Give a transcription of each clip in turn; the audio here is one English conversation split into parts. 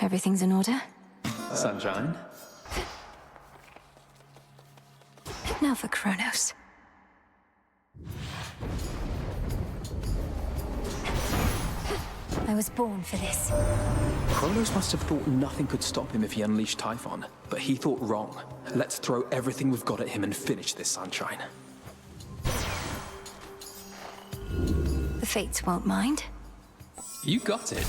Everything's in order? Sunshine? Now for Chronos. I was born for this. Chronos must have thought nothing could stop him if he unleashed Typhon, but he thought wrong. Let's throw everything we've got at him and finish this, Sunshine. The Fates won't mind. You got it.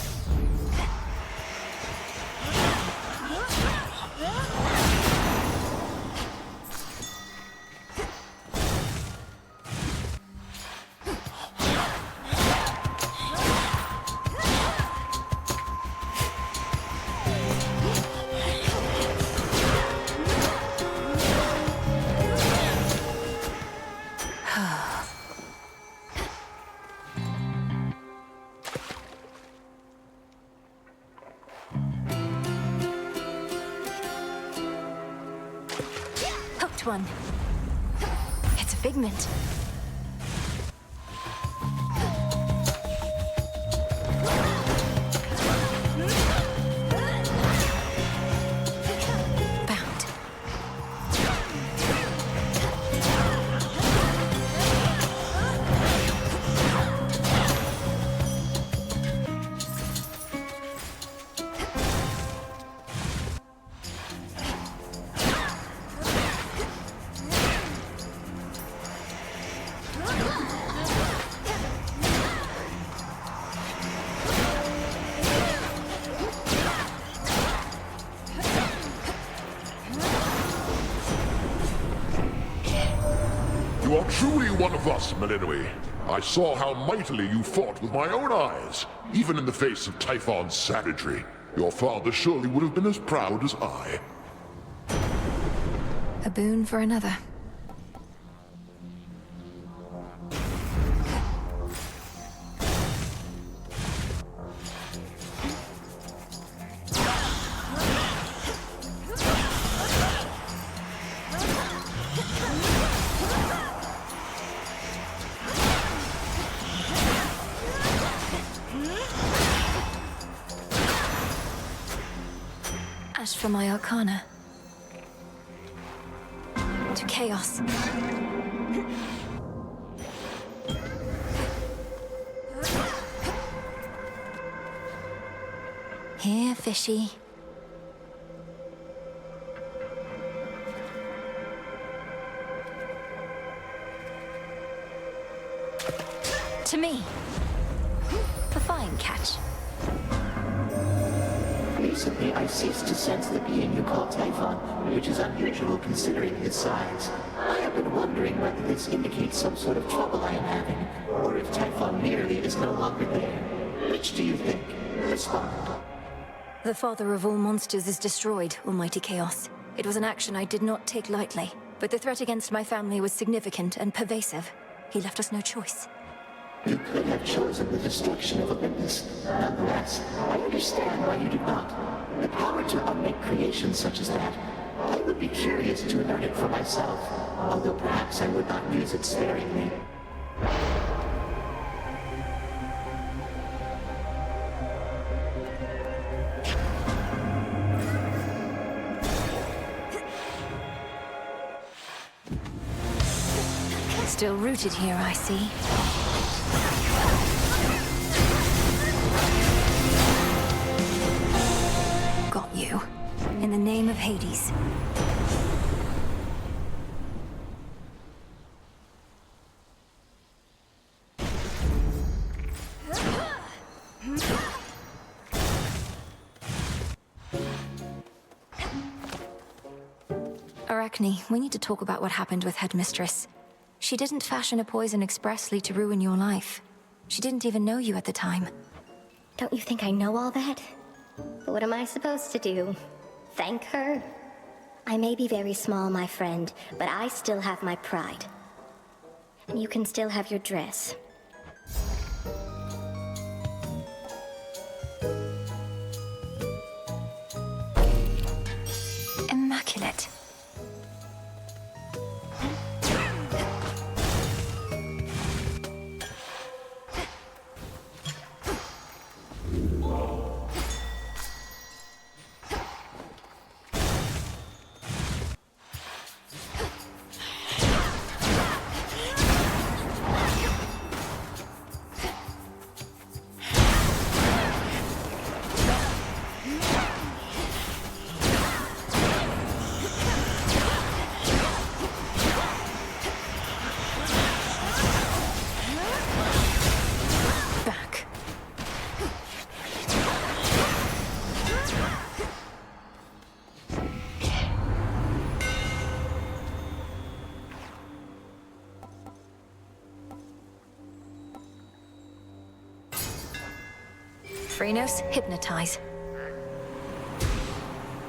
One. It's a figment. Bound. You are truly one of us, Melinoi. I saw how mightily you fought with my own eyes, even in the face of Typhon's savagery. Your father surely would have been as proud as I. A boon for another. Ash for my arcana. To chaos. Here, fishy. To me. A fine catch. Recently, I ceased to sense the being you call Typhon, which is unusual considering his size. I have been wondering whether this indicates some sort of trouble I am having, or if Typhon merely is no longer there. Which do you think? Respond. The father of all monsters is destroyed, Almighty Chaos. It was an action I did not take lightly, but the threat against my family was significant and pervasive. He left us no choice. You could have chosen the destruction of Olympus. Nonetheless, I understand why you did not. The power to unmake creations such as that, I would be curious to learn it for myself, although perhaps I would not use it sparingly. Still rooted here, I see. Got you. In the name of Hades. Arachne, we need to talk about what happened with Headmistress. She didn't fashion a poison expressly to ruin your life. She didn't even know you at the time. Don't you think I know all that? But what am I supposed to do? Thank her? I may be very small, my friend, but I still have my pride. And you can still have your dress. Immaculate. Phrenos, hypnotize.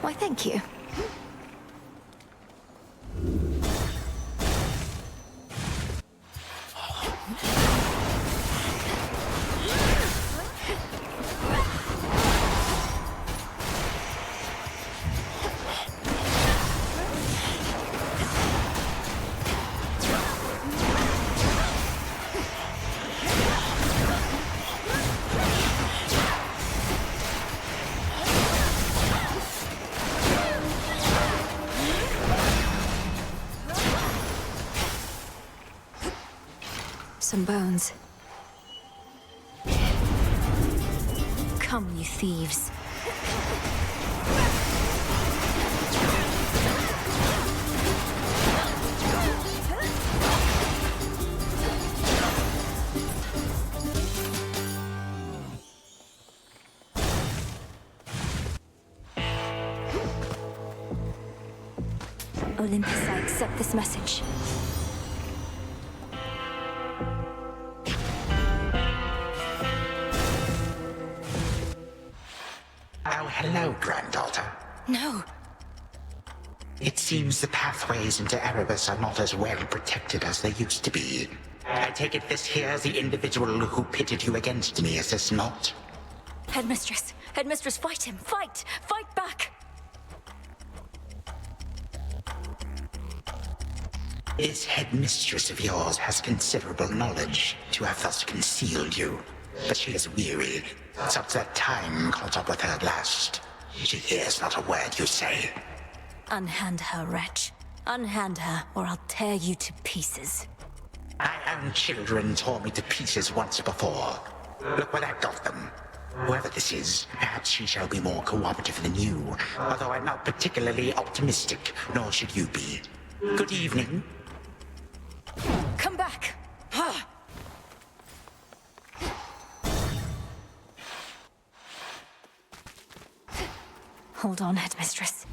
Why, thank you. Some bones. Come, you thieves. Olympus, I accept this message. Oh, hello, granddaughter. No. It seems the pathways into Erebus are not as well protected as they used to be. I take it this here's the individual who pitted you against me, is this not? Headmistress! Headmistress, fight him! Fight! Fight back! This headmistress of yours has considerable knowledge to have thus concealed you. But she is weary. Since that time caught up with her at last, she hears not a word you say. Unhand her, wretch. Unhand her, or I'll tear you to pieces. My own children tore me to pieces once before. Look where that got them. Whoever this is, perhaps she shall be more cooperative than you, although I'm not particularly optimistic, nor should you be. Good evening. Come back! Hold on, Headmistress.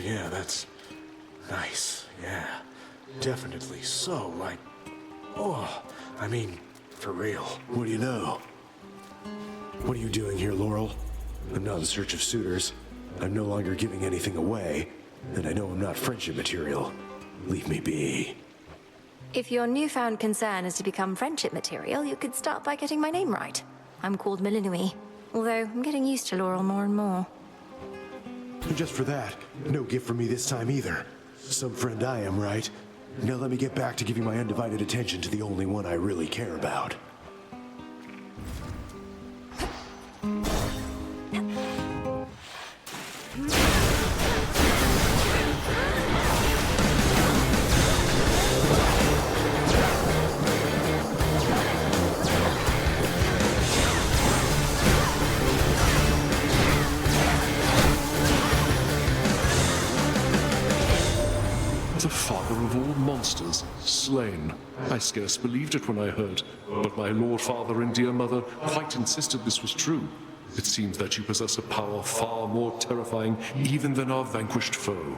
Yeah, that's nice. Yeah, definitely so. Like, oh, I mean, for real. What do you know? What are you doing here, Laurel? I'm not in search of suitors. I'm no longer giving anything away, and I know I'm not friendship material. Leave me be. If your newfound concern is to become friendship material, you could start by getting my name right. I'm called Melinui, although I'm getting used to Laurel more and more. And just for that, no gift from me this time either. Some friend I am, right? Now let me get back to giving my undivided attention to the only one I really care about. The father of all monsters, slain. I scarce believed it when I heard, but my lord father and dear mother quite insisted this was true. It seems that you possess a power far more terrifying even than our vanquished foe.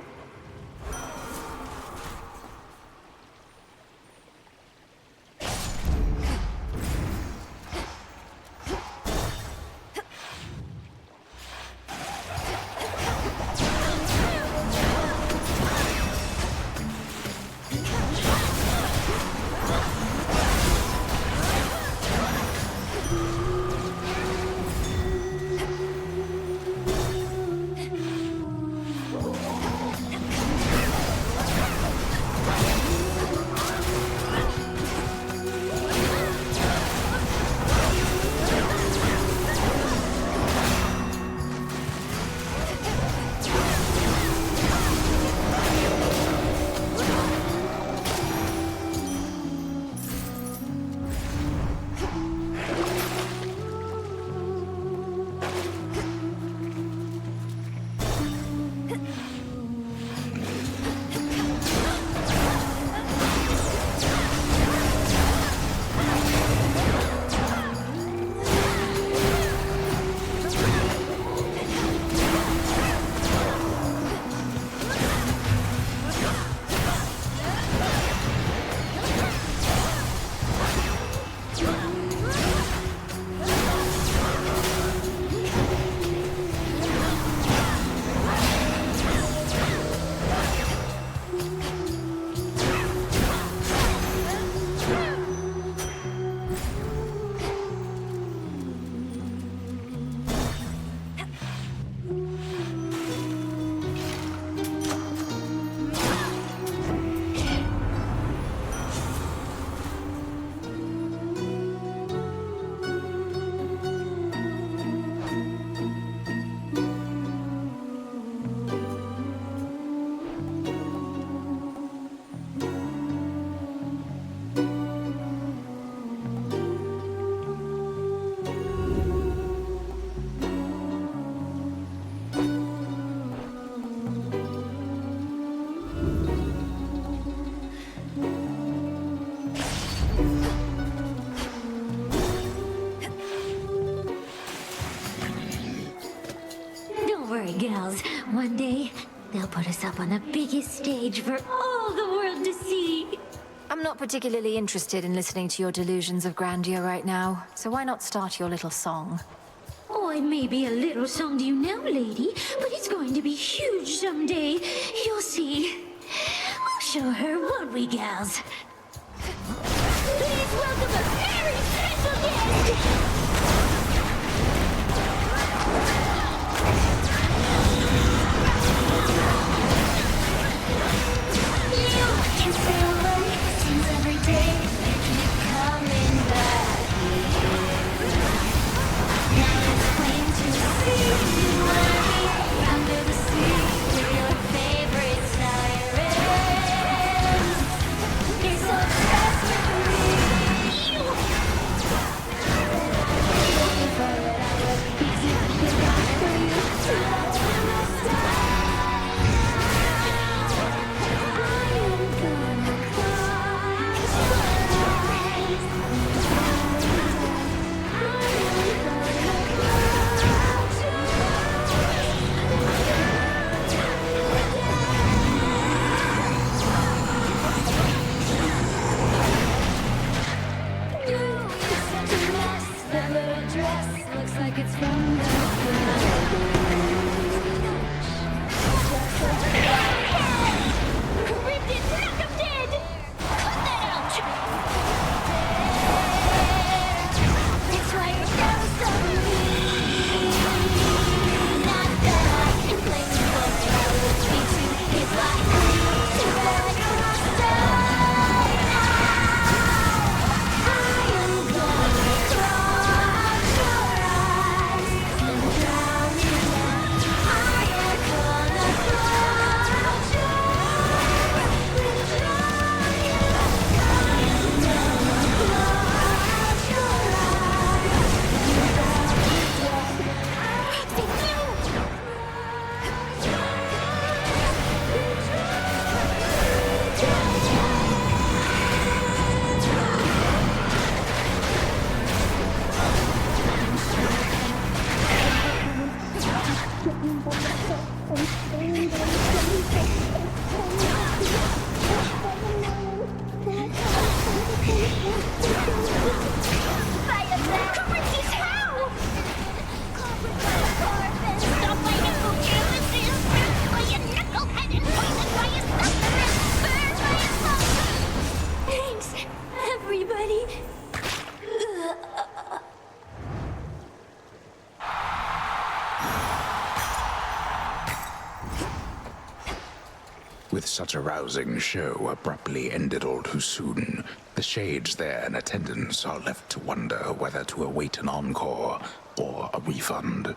Gals, one day they'll put us up on the biggest stage for all the world to see. I'm not particularly interested in listening to your delusions of grandeur right now, so why not start your little song? Oh, it may be a little song to you now, lady, but it's going to be huge someday. You'll see. We'll show her, won't we, gals? Please welcome a very special guest! With such a rousing show abruptly ended all too soon, the shades there in attendance are left to wonder whether to await an encore or a refund.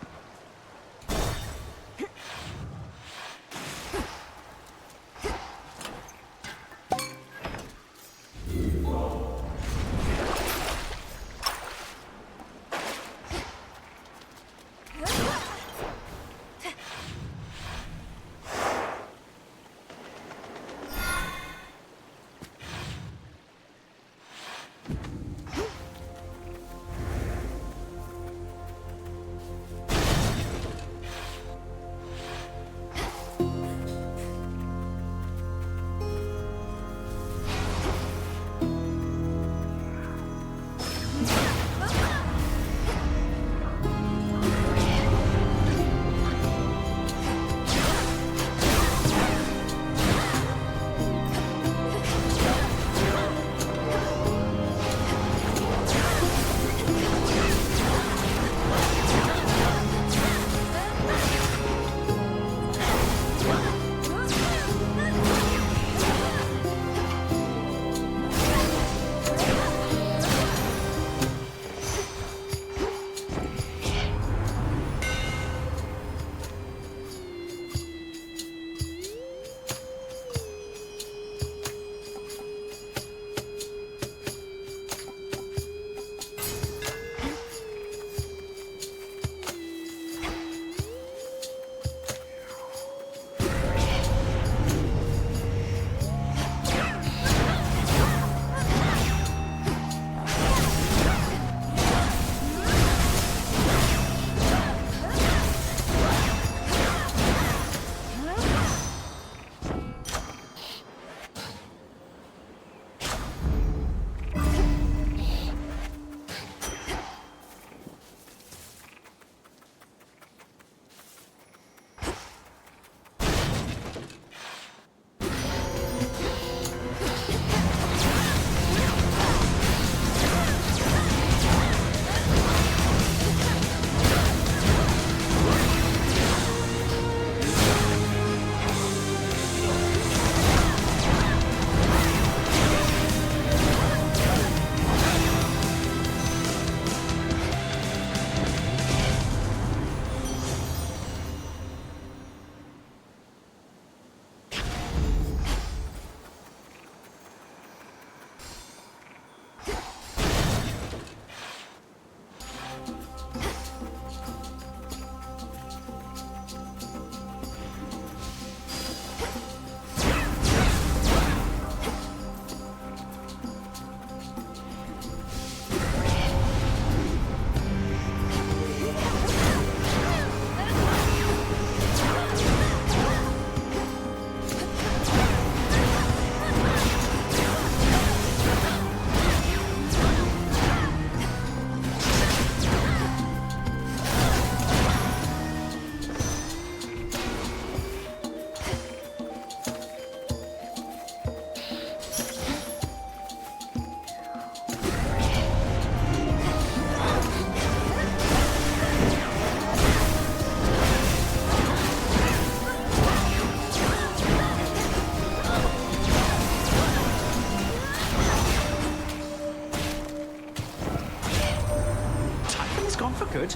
good.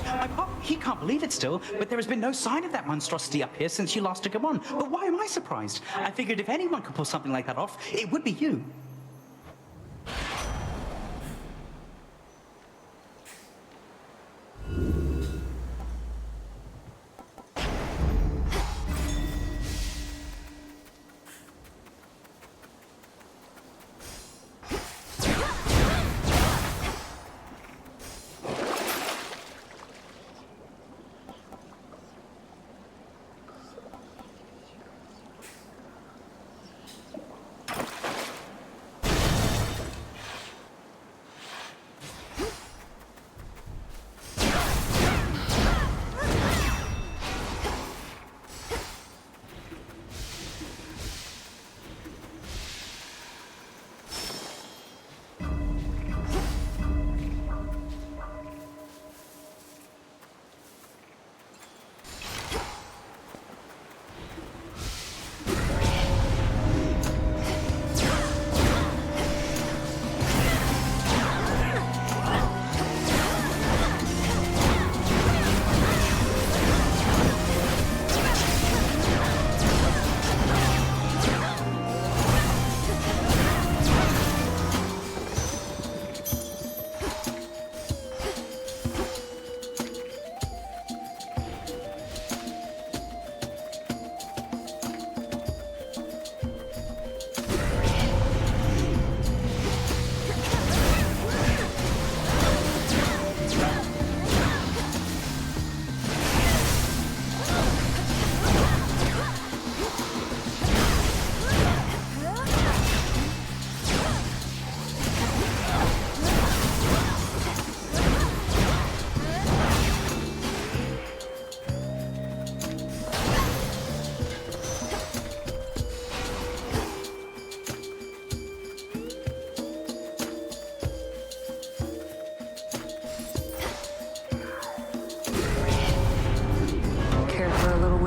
He can't believe it still, but there has been no sign of that monstrosity up here since you last took him on. But why am I surprised? I figured if anyone could pull something like that off, it would be you.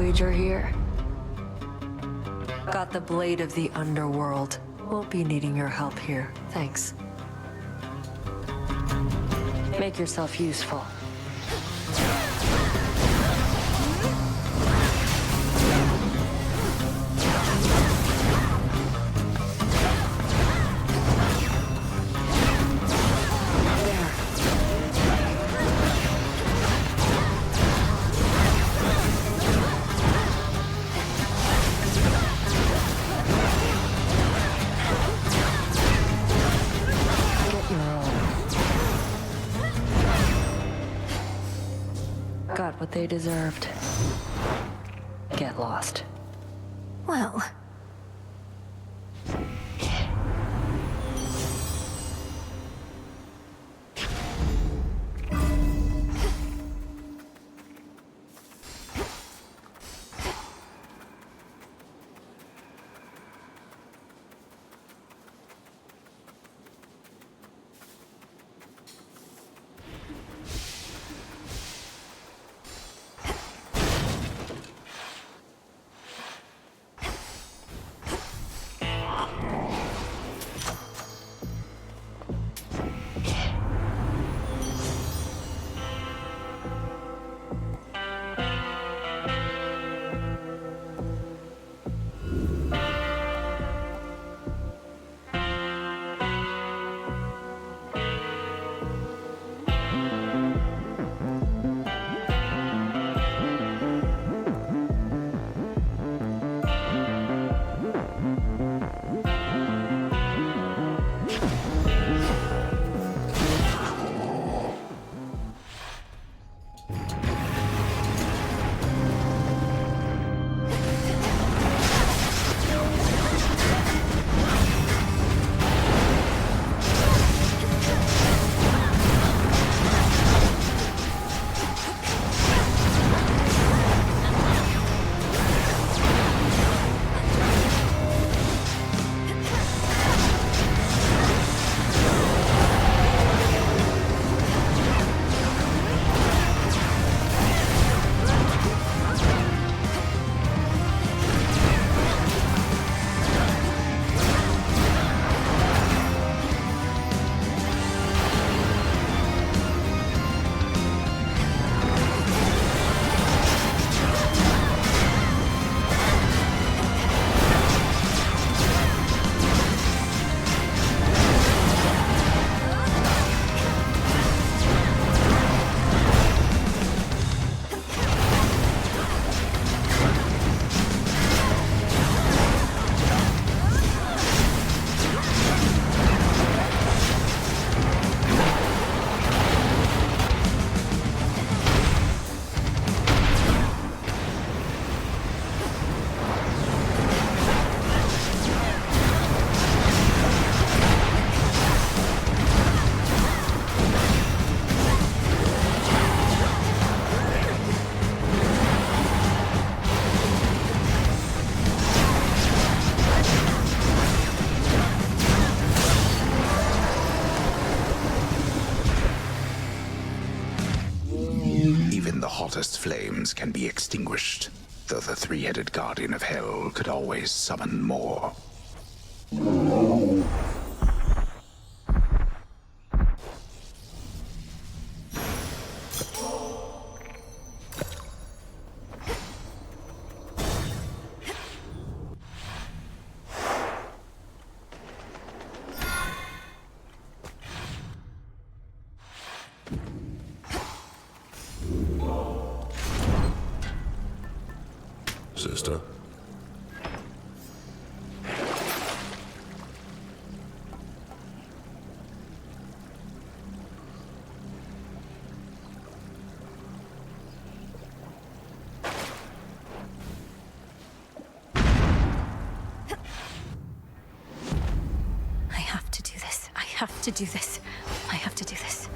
wager here? Got the blade of the underworld. Won't be needing your help here, thanks. Make yourself useful. Got what they deserved. Get lost. Well... hottest flames can be extinguished, though the three-headed guardian of hell could always summon more. Sister? I have to do this. I have to do this. I have to do this.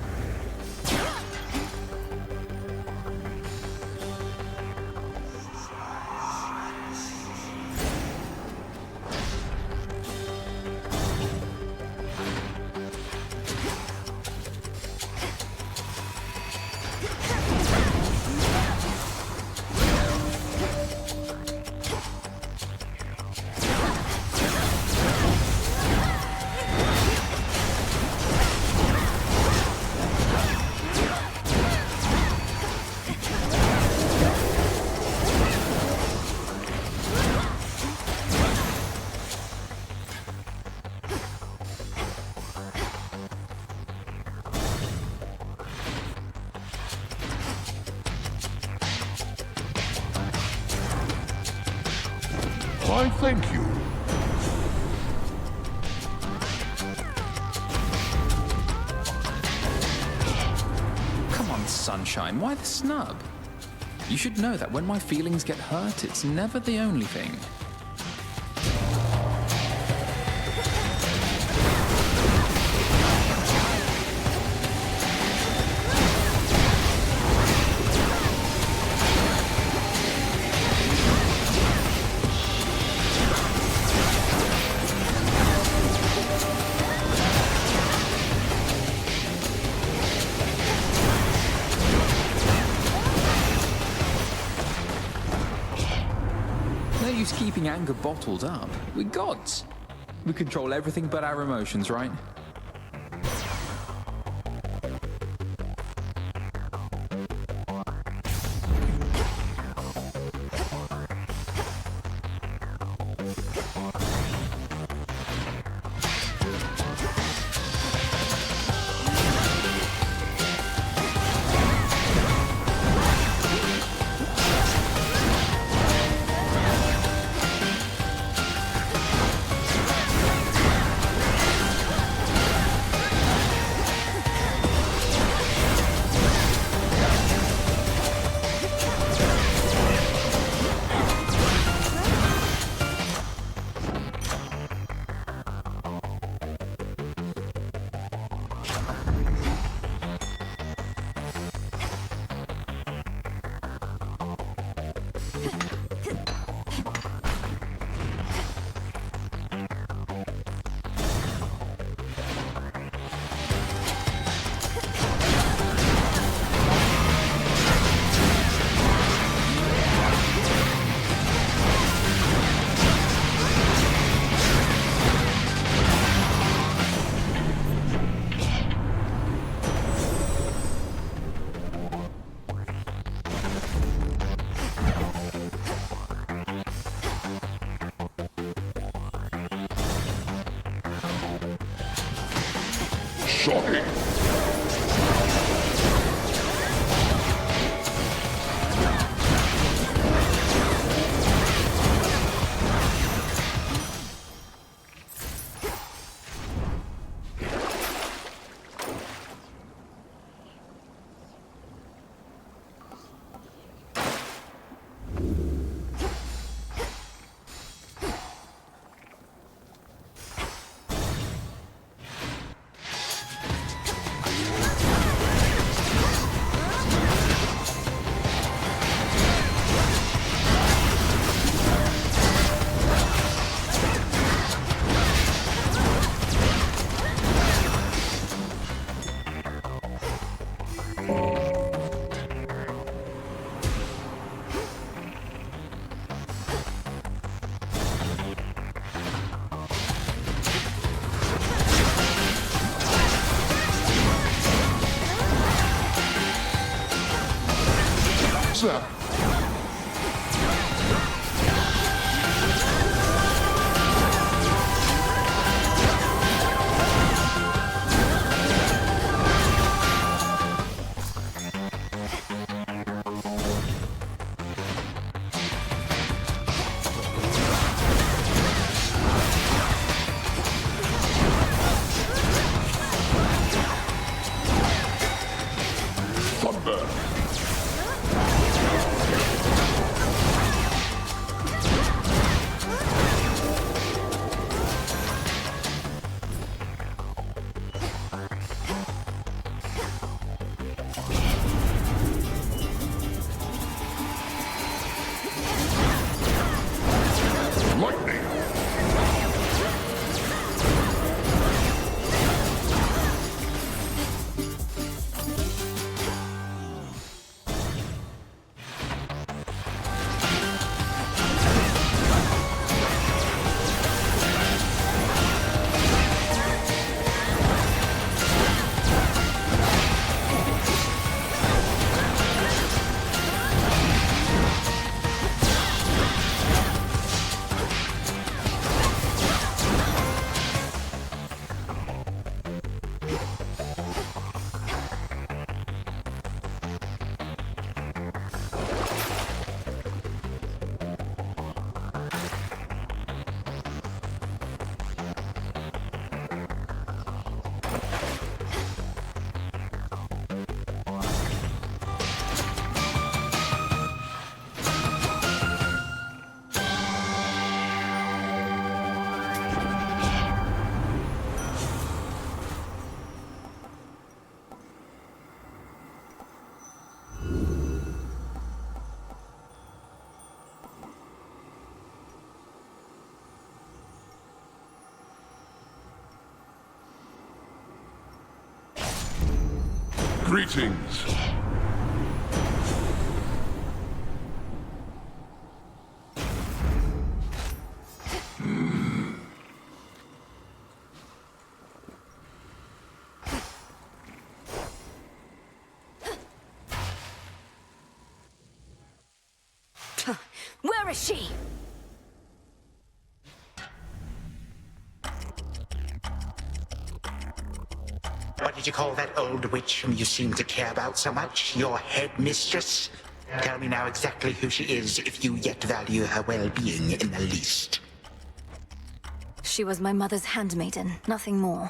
Why, thank you. Come on, Sunshine, why the snub? You should know that when my feelings get hurt, it's never the only thing. No use keeping anger bottled up. We're gods. We control everything but our emotions, right? Shocking! Zap. Thunder. Lightning. Greetings. Where is she? What did you call that old witch whom you seem to care about so much? Your headmistress? Tell me now exactly who she is, if you yet value her well-being in the least. She was my mother's handmaiden, nothing more.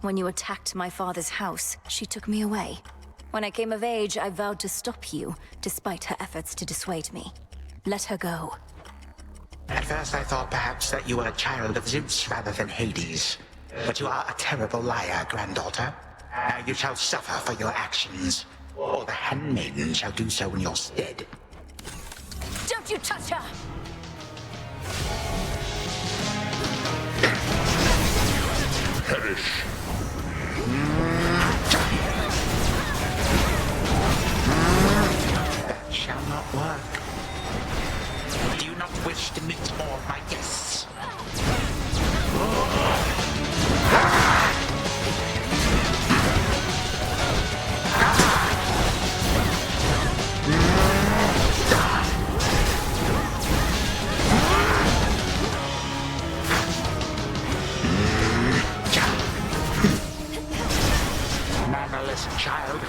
When you attacked my father's house, she took me away. When I came of age, I vowed to stop you, despite her efforts to dissuade me. Let her go. At first I thought perhaps that you were a child of Zeus rather than Hades. But you are a terrible liar, granddaughter. Now you shall suffer for your actions, or the handmaiden shall do so in your stead. Don't you touch her! Perish. That shall not work. Do you not wish to meet all my guests? Mannerless child.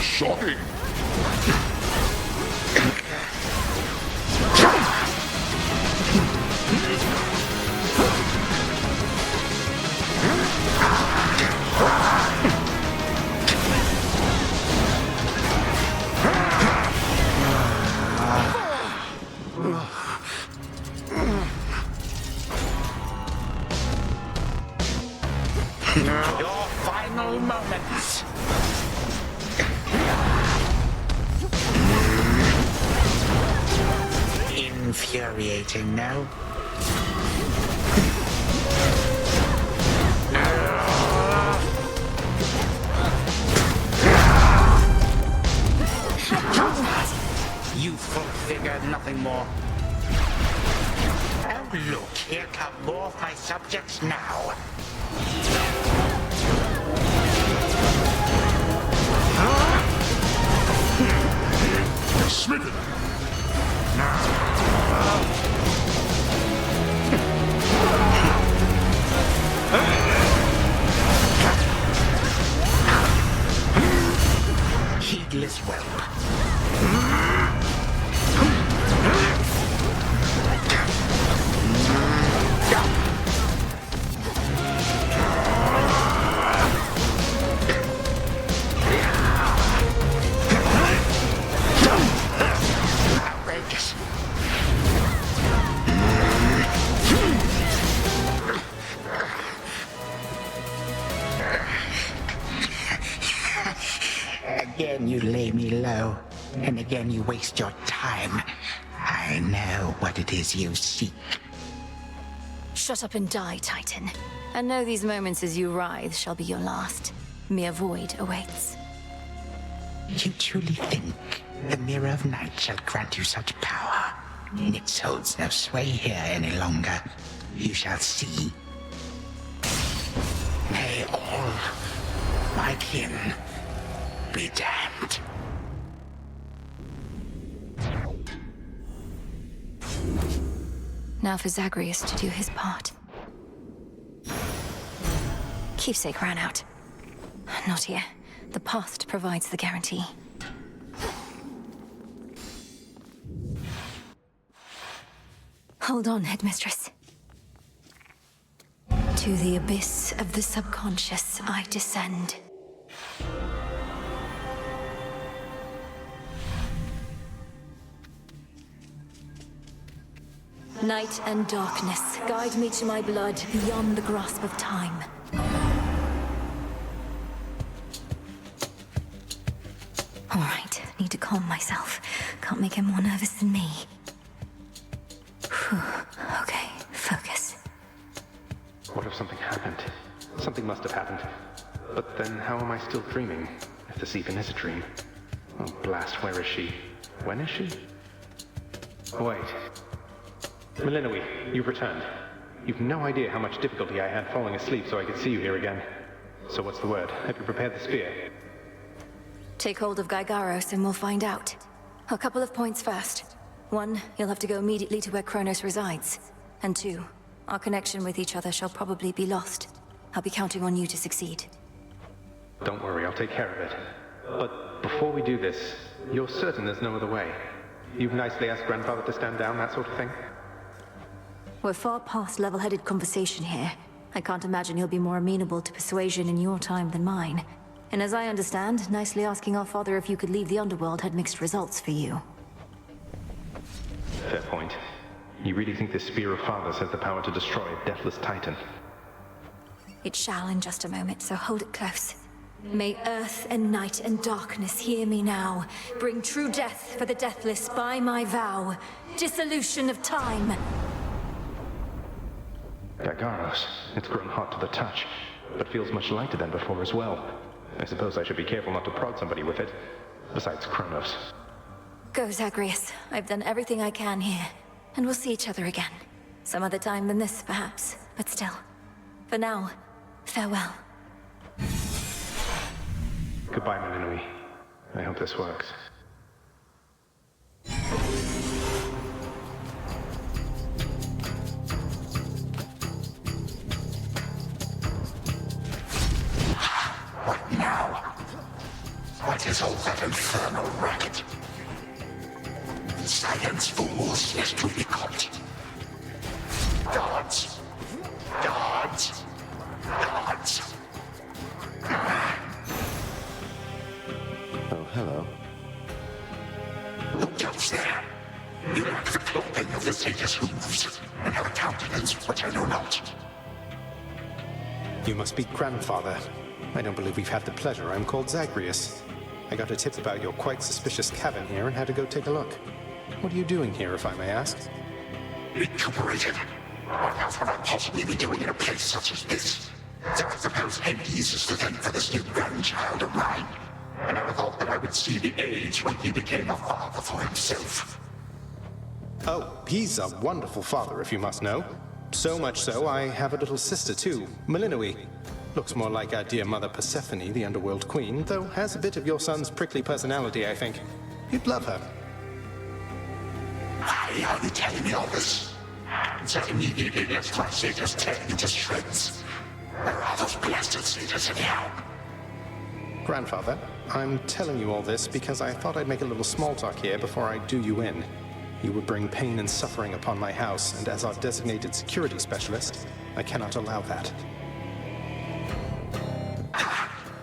Shocking. Your final moments. Infuriating, no? Youthful figure, nothing more. Oh, look, here come more of my subjects now. Smitten. Heedless whelp. Outrageous. Again you lay me low, and again you waste your time. I know what it is you seek. Shut up and die, Titan. And know these moments as you writhe shall be your last. Mere void awaits. You truly think the Mirror of Night shall grant you such power? It holds no sway here any longer. You shall see. May all my kin be damned. Now for Zagreus to do his part. Keepsake ran out. Not here. The past provides the guarantee. Hold on, Headmistress. To the abyss of the subconscious I descend. Night and darkness, guide me to my blood beyond the grasp of time. All right, need to calm myself. Can't make him more nervous than me. Whew. Okay, focus. What if something happened? Something must have happened. But then how am I still dreaming, if this even is a dream? Oh, blast, where is she? When is she? Wait. Melinoe, you've returned. You've no idea how much difficulty I had falling asleep so I could see you here again. So what's the word? Have you prepared the spear? Take hold of Gygaros and we'll find out. A couple of points first. 1, you'll have to go immediately to where Chronos resides. And 2, our connection with each other shall probably be lost. I'll be counting on you to succeed. Don't worry, I'll take care of it. But before we do this, you're certain there's no other way? You've nicely asked Grandfather to stand down, that sort of thing? We're far past level-headed conversation here. I can't imagine he'll be more amenable to persuasion in your time than mine. And as I understand, nicely asking our father if you could leave the underworld had mixed results for you. Fair point. You really think this Spear of Fathers has the power to destroy a deathless titan? It shall in just a moment, so hold it close. May earth and night and darkness hear me now. Bring true death for the deathless by my vow. Dissolution of time. Gygaros, it's grown hot to the touch, but feels much lighter than before as well. I suppose I should be careful not to prod somebody with it. Besides Chronos. Go, Zagreus. I've done everything I can here. And we'll see each other again. Some other time than this, perhaps. But still. For now, farewell. Goodbye, Melinoe. I hope this works. What now? What is all that infernal racket? Silence, fools, lest we be caught. Guards! Guards! Guards! Oh, hello. Who goes there? You lack the clothing of the satyrs' hooves, and have a countenance which I know not. You must be Grandfather. I don't believe we've had the pleasure. I'm called Zagreus. I got a tip about your quite suspicious cabin here and had to go take a look. What are you doing here, if I may ask? Recuperated. What else would I possibly be doing in a place such as this? So I suppose Hades is to thank for this new grandchild of mine. I never thought that I would see the age when he became a father for himself. Oh, he's a wonderful father, if you must know. So much so, I have a little sister too, Melinoe. Looks more like our dear mother Persephone, the underworld queen, though has a bit of your son's prickly personality, I think. You'd love her. Why are you telling me all this? That immediately lets my satyrs tear into shreds. Where are those blasted satyrs anyhow? Grandfather, I'm telling you all this because I thought I'd make a little small talk here before I do you in. You would bring pain and suffering upon my house, and as our designated security specialist, I cannot allow that.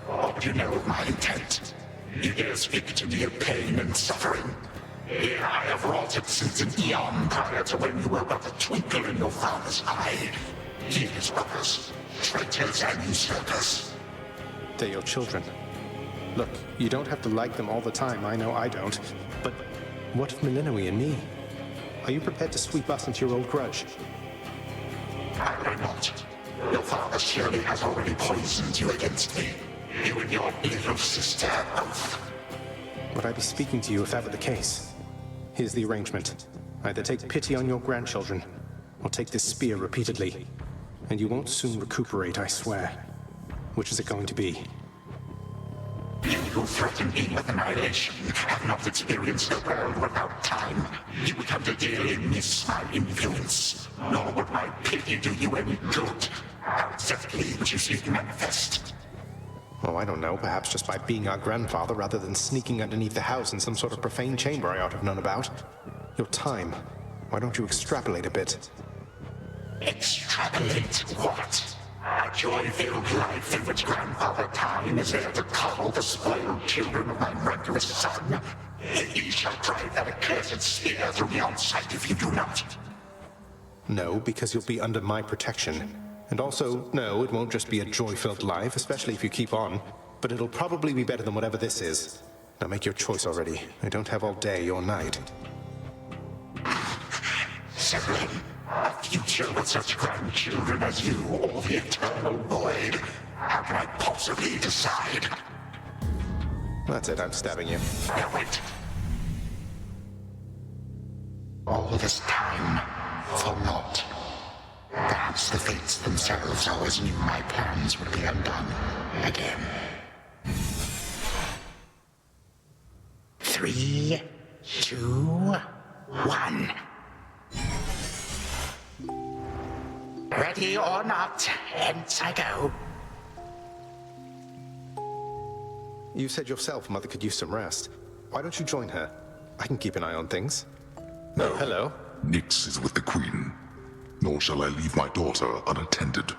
What do you know of my intent? You dare speak to me of pain and suffering? Here I have wrought it since an eon prior to when you were but a twinkle in your father's eye. He and his brothers, traitors and usurpers. They're your children. Look, you don't have to like them all the time, I know I don't. But what of Melinoe and me? Are you prepared to sweep us into your old grudge? I will not. Your father surely has already poisoned you against me. You and your little sister both. Would I be speaking to you if that were the case? Here's the arrangement. Either take pity on your grandchildren, or take this spear repeatedly. And you won't soon recuperate, I swear. Which is it going to be? You who threaten me with annihilation have not experienced the world without time. You would come to dearly miss my influence. Nor would my pity do you any good. How exactly would you seek to manifest? Oh, I don't know. Perhaps just by being our grandfather rather than sneaking underneath the house in some sort of profane chamber I ought to have known about. Your time. Why don't you extrapolate a bit? Extrapolate what? A joy-filled life in which Grandfather Time is there to coddle the spoiled children of my murderous son. He shall drive that accursed spear through beyond sight if you do not. No, because you'll be under my protection. And also, no, it won't just be a joy-filled life, especially if you keep on. But it'll probably be better than whatever this is. Now make your choice already. I don't have all day or night. Sibling, a future with such grandchildren as you, or the eternal void. How can I possibly decide? That's it, I'm stabbing you. Now wait. All this time, for naught. Perhaps the fates themselves always knew my plans would be undone again. 3, 2, 1. Ready or not, hence I go. You said yourself Mother could use some rest. Why don't you join her? I can keep an eye on things. No. Hello? Nyx is with the Queen. Nor shall I leave my daughter unattended.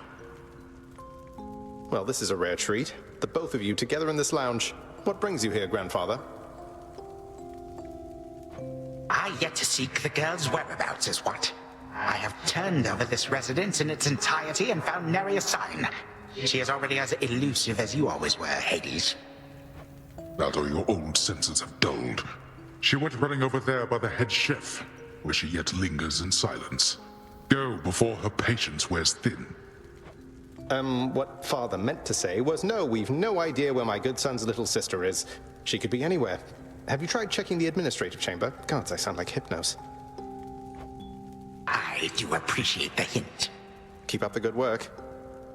Well, this is a rare treat. The both of you together in this lounge. What brings you here, Grandfather? I yet to seek the girl's whereabouts is what. I have turned over this residence in its entirety and found nary a sign. She is already as elusive as you always were, Hades. That or your old senses have dulled. She went running over there by the head chef, where she yet lingers in silence. Go before her patience wears thin. What Father meant to say was no, we've no idea where my good son's little sister is. She could be anywhere. Have you tried checking the administrative chamber? Gods, I sound like Hypnos. I do appreciate the hint. Keep up the good work.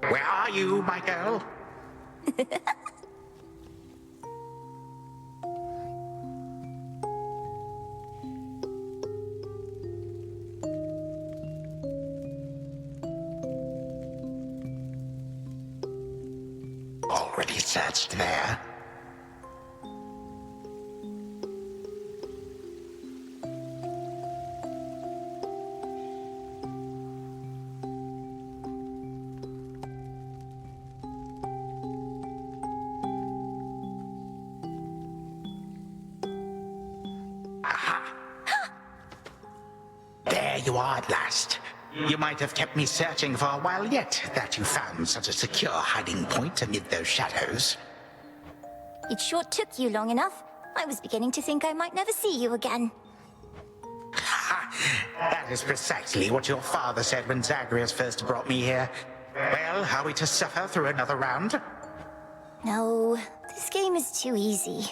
Where are you, my girl? Already searched there. There you are at last. You might have kept me searching for a while yet, that you found such a secure hiding point amid those shadows. It sure took you long enough. I was beginning to think I might never see you again. That is precisely what your father said when Zagreus first brought me here. Well, are we to suffer through another round? No, this game is too easy.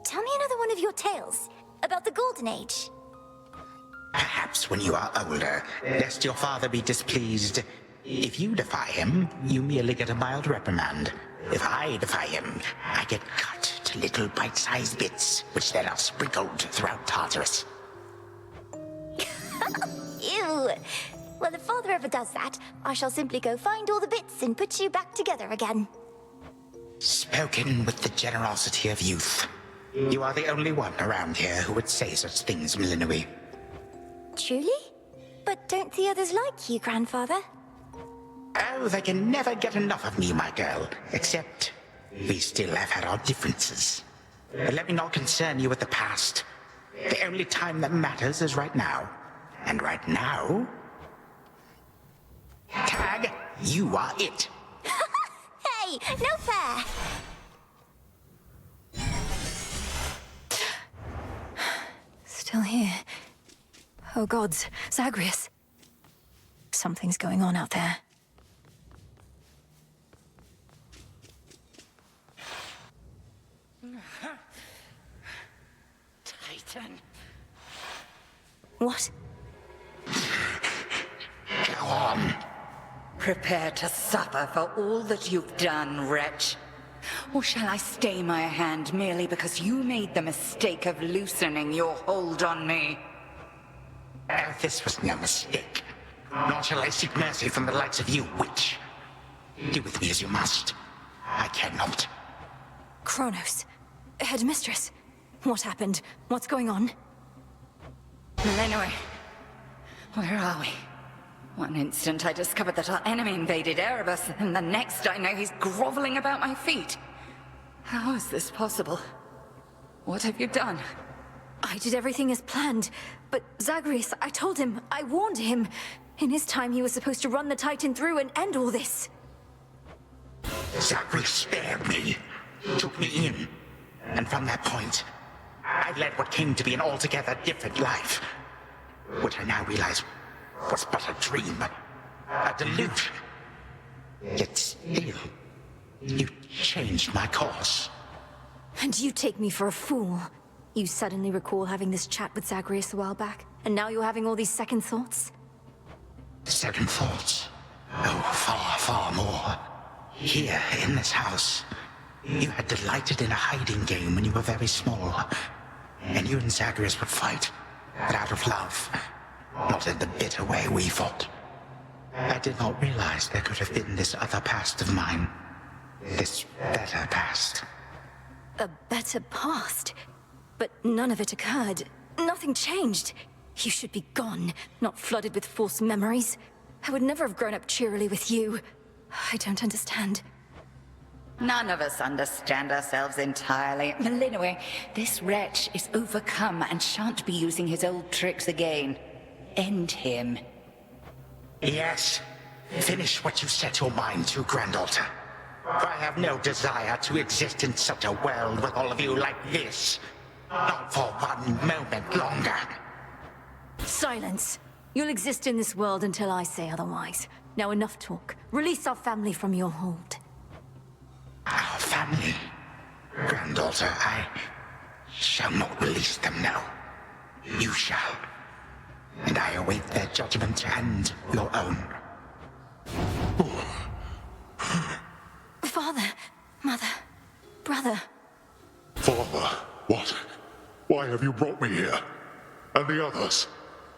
Tell me another one of your tales about the Golden Age. Perhaps when you are older, lest your father be displeased. If you defy him, you merely get a mild reprimand. If I defy him, I get cut to little bite-sized bits, which then are sprinkled throughout Tartarus. Ew! Well, if Father ever does that, I shall simply go find all the bits and put you back together again. Spoken with the generosity of youth. You are the only one around here who would say such things, Milinoe. Truly? But don't the others like you, Grandfather? Oh, they can never get enough of me, my girl. Except, we still have had our differences. But let me not concern you with the past. The only time that matters is right now. And right now... Tag, you are it. Hey, no fair! Still here. Oh gods, Zagreus. Something's going on out there. Titan. What? Go on. Prepare to suffer for all that you've done, wretch. Or shall I stay my hand merely because you made the mistake of loosening your hold on me? This was no mistake. Nor shall I seek mercy from the likes of you, witch. Do with me as you must. I cannot. Chronos. Headmistress. What happened? What's going on? Milinoe, where are we? One instant I discovered that our enemy invaded Erebus, and the next I know he's groveling about my feet. How is this possible? What have you done? I did everything as planned, but Zagreus, I told him, I warned him. In his time, he was supposed to run the Titan through and end all this. Zagreus spared me, took me in, And from that point, I led what came to be an altogether different life. Which I now realize was but a dream, a delusion. Yet still, you changed my course. And you take me for a fool. You suddenly recall having this chat with Zagreus a while back, and now you're having all these second thoughts? Second thoughts? Oh, far, far more. Here, in this house, you had delighted in a hiding game when you were very small. And you and Zagreus would fight, but out of love, not in the bitter way we fought. I did not realize there could have been this other past of mine. This better past. A better past? But none of it occurred. Nothing changed. You should be gone, not flooded with false memories. I would never have grown up cheerily with you. I don't understand. None of us understand ourselves entirely. Melinoi, this wretch is overcome and shan't be using his old tricks again. End him. Yes. Finish what you set your mind to, granddaughter. For I have no desire to exist in such a world with all of you like this. Not for one moment longer. Silence. You'll exist in this world until I say otherwise. Now enough talk. Release our family from your hold. Our family? Granddaughter, I shall not release them now. You shall. And I await their judgment and your own. Father, mother, brother. Father, what? Why have you brought me here? And the others?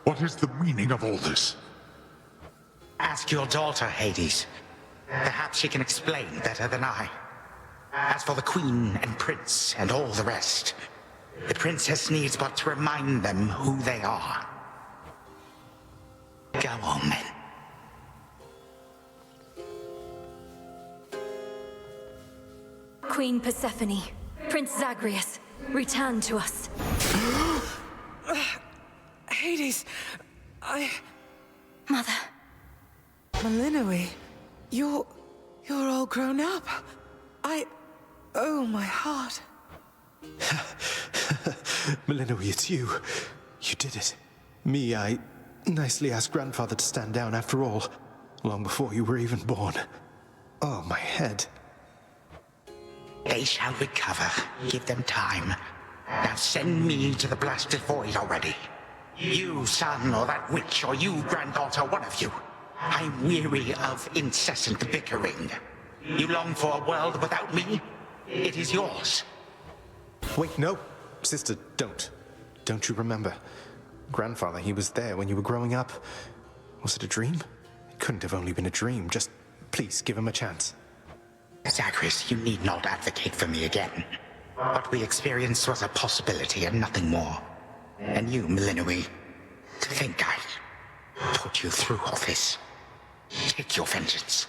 What is the meaning of all this? Ask your daughter, Hades. Perhaps she can explain better than I. As for the Queen and Prince and all the rest, the Princess needs but to remind them who they are. Go on, then. Queen Persephone, Prince Zagreus, return to us. Hades, Mother. Melinoi, you're all grown up. Oh, my heart. Melinoi, it's you. You did it. Me, I nicely asked Grandfather to stand down after all, long before you were even born. Oh, my head. They shall recover. Give them time. Now send me to the blasted void already. You, son, or that witch, or you, granddaughter, one of you. I'm weary of incessant bickering. You long for a world without me? It is yours. Wait, no. Sister, don't. Don't you remember? Grandfather, he was there when you were growing up. Was it a dream? It couldn't have only been a dream. Just, please, give him a chance. Zagreus, you need not advocate for me again. What we experienced was a possibility and nothing more. And you, Melinoi, to think I put you through all this. Take your vengeance.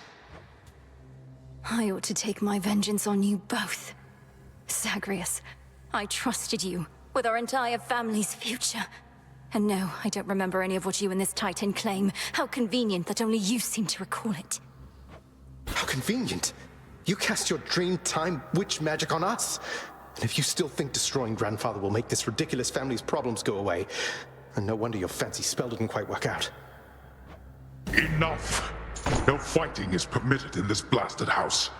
I ought to take my vengeance on you both. Zagreus, I trusted you with our entire family's future. And no, I don't remember any of what you and this Titan claim. How convenient that only you seem to recall it. How convenient. You cast your dream time witch magic on us. And if you still think destroying Grandfather will make this ridiculous family's problems go away, then no wonder your fancy spell didn't quite work out. Enough! No fighting is permitted in this blasted house.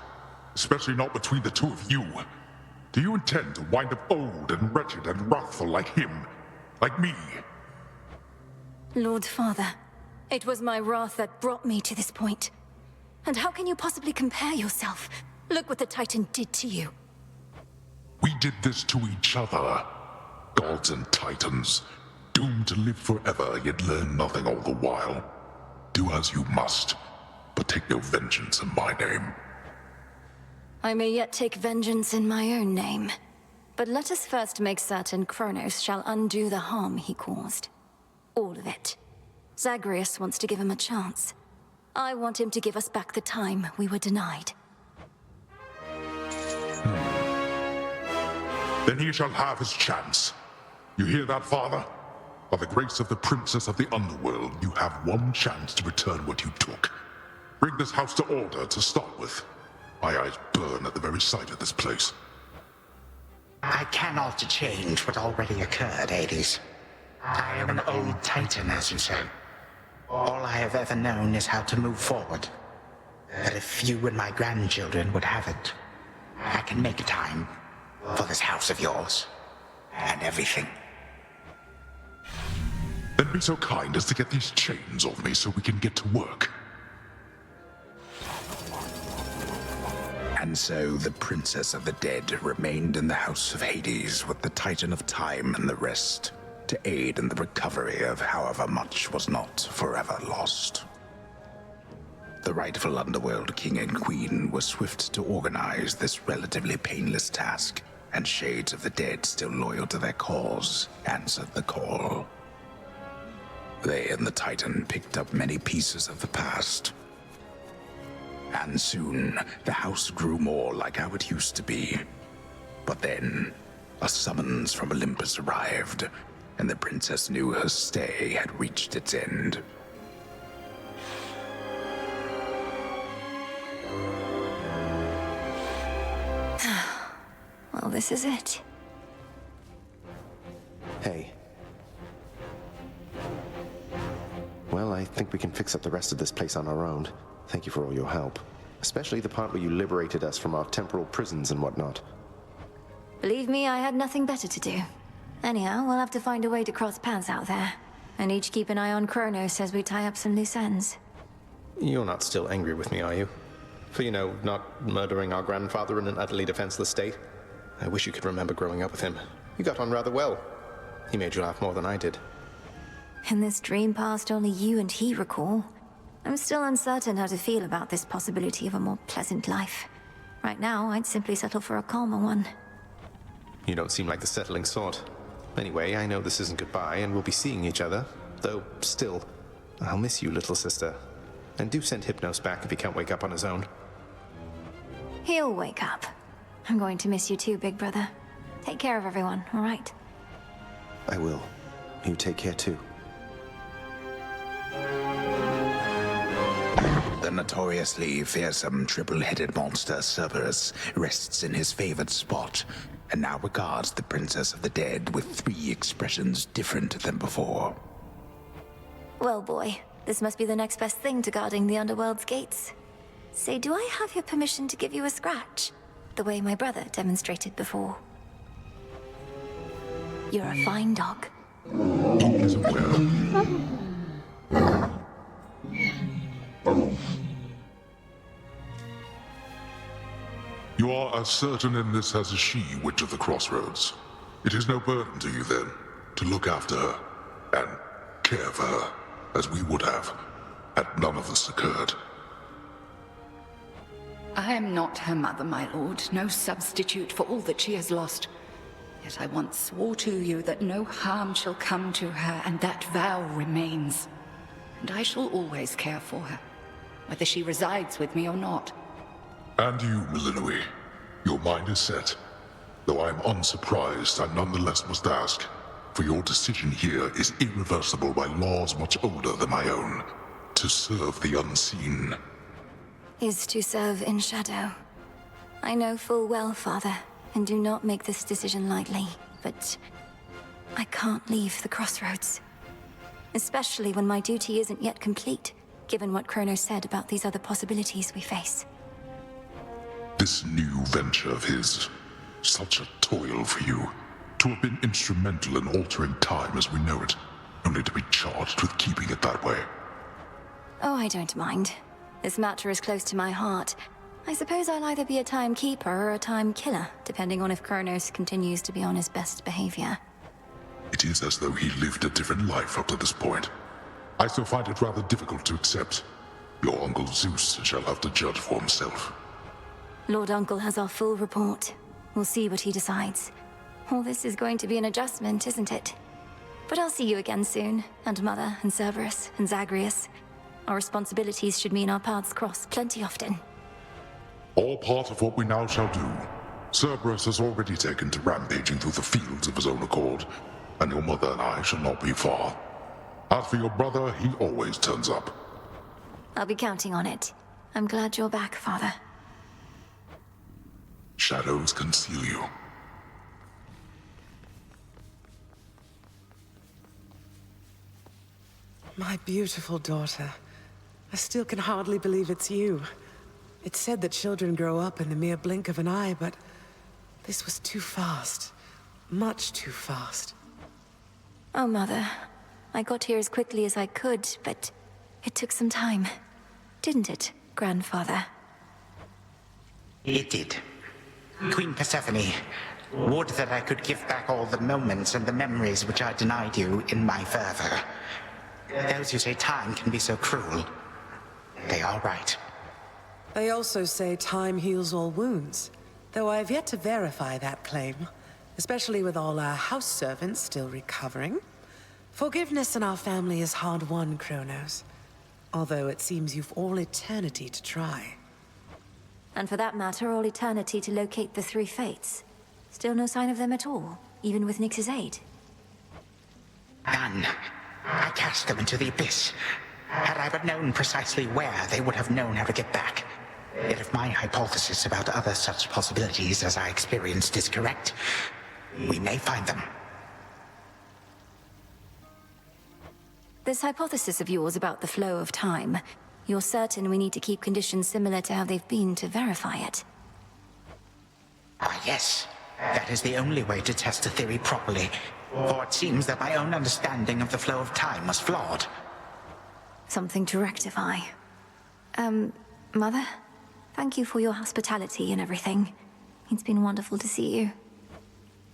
Especially not between the two of you. Do you intend to wind up old and wretched and wrathful like him? Like me? Lord Father, it was my wrath that brought me to this point. And how can you possibly compare yourself? Look what the Titan did to you. We did this to each other. Gods and Titans, doomed to live forever, yet learn nothing all the while. Do as you must, but take no vengeance in my name. I may yet take vengeance in my own name. But let us first make certain Chronos shall undo the harm he caused. All of it. Zagreus wants to give him a chance. I want him to give us back the time we were denied. Then he shall have his chance. You hear that, Father? By the grace of the Princess of the Underworld, you have one chance to return what you took. Bring this house to order to start with. My eyes burn at the very sight of this place. I cannot change what already occurred, Hades. I am an old titan, as you say. All I have ever known is how to move forward. But if you and my grandchildren would have it, I can make time for this house of yours and everything. Then be so kind as to get these chains off me so we can get to work. And so the Princess of the Dead remained in the House of Hades with the Titan of Time and the rest, to aid in the recovery of however much was not forever lost. The rightful underworld king and queen were swift to organize this relatively painless task, and shades of the dead still loyal to their cause answered the call. They and the Titan picked up many pieces of the past. And soon, the house grew more like how it used to be. But then, a summons from Olympus arrived, and the princess knew her stay had reached its end. Well, this is it. Hey. Well, I think we can fix up the rest of this place on our own. Thank you for all your help. Especially the part where you liberated us from our temporal prisons and whatnot. Believe me, I had nothing better to do. Anyhow, we'll have to find a way to cross paths out there. And each keep an eye on Chronos as we tie up some loose ends. You're not still angry with me, are you? For, not murdering our grandfather in an utterly defenseless state? I wish you could remember growing up with him. You got on rather well. He made you laugh more than I did. In this dream past only you and he recall, I'm still uncertain how to feel about this possibility of a more pleasant life. Right now, I'd simply settle for a calmer one. You don't seem like the settling sort. Anyway, I know this isn't goodbye, and we'll be seeing each other. Though, still, I'll miss you, little sister. And do send Hypnos back if he can't wake up on his own. He'll wake up. I'm going to miss you too, big brother. Take care of everyone, all right? I will. You take care too. The notoriously fearsome triple-headed monster Cerberus rests in his favored spot, and now regards the Princess of the Dead with 3 expressions different than before. Well, boy, this must be the next best thing to guarding the underworld's gates. Say, do I have your permission to give you a scratch? The way my brother demonstrated before. You're a fine dog. You are as certain in this as is she, Witch of the Crossroads. It is no burden to you, then, to look after her and care for her, as we would have, had none of this occurred. I am not her mother, my lord, no substitute for all that she has lost. Yet I once swore to you that no harm shall come to her, and that vow remains. And I shall always care for her, whether she resides with me or not. And you, Milinoe, your mind is set. Though I am unsurprised, I nonetheless must ask, for your decision here is irreversible by laws much older than my own. To serve the unseen. Is to serve in shadow. I know full well, Father, and do not make this decision lightly, but I can't leave the crossroads. Especially when my duty isn't yet complete, given what Chronos said about these other possibilities we face. This new venture of his, such a toil for you. To have been instrumental in altering time as we know it, only to be charged with keeping it that way. Oh, I don't mind. This matter is close to my heart. I suppose I'll either be a timekeeper or a time killer, depending on if Chronos continues to be on his best behavior. It is as though he lived a different life up to this point. I still find it rather difficult to accept. Your Uncle Zeus shall have to judge for himself. Lord Uncle has our full report. We'll see what he decides. All this is going to be an adjustment, isn't it? But I'll see you again soon, and Mother, and Cerberus, and Zagreus. Our responsibilities should mean our paths cross plenty often. All part of what we now shall do. Cerberus has already taken to rampaging through the fields of his own accord, and your mother and I shall not be far. As for your brother, he always turns up. I'll be counting on it. I'm glad you're back, Father. Shadows conceal you. My beautiful daughter. I still can hardly believe it's you. It's said that children grow up in the mere blink of an eye, but this was too fast. Much too fast. Oh, Mother. I got here as quickly as I could, but it took some time. Didn't it, Grandfather? It did. Queen Persephone, would that I could give back all the moments and the memories which I denied you in my fervor. Those who say time can be so cruel, they are right. They also say time heals all wounds, though I have yet to verify that claim, especially with all our house servants still recovering. Forgiveness in our family is hard-won, Chronos, although it seems you've all eternity to try. And for that matter, all eternity to locate the three fates. Still no sign of them at all, even with Nyx's aid. None. I cast them into the abyss. Had I but known precisely where, they would have known how to get back. Yet if my hypothesis about other such possibilities as I experienced is correct, we may find them. This hypothesis of yours about the flow of time, you're certain we need to keep conditions similar to how they've been to verify it? Ah, yes. That is the only way to test a theory properly. For it seems that my own understanding of the flow of time was flawed. Something to rectify. Mother? Thank you for your hospitality and everything. It's been wonderful to see you.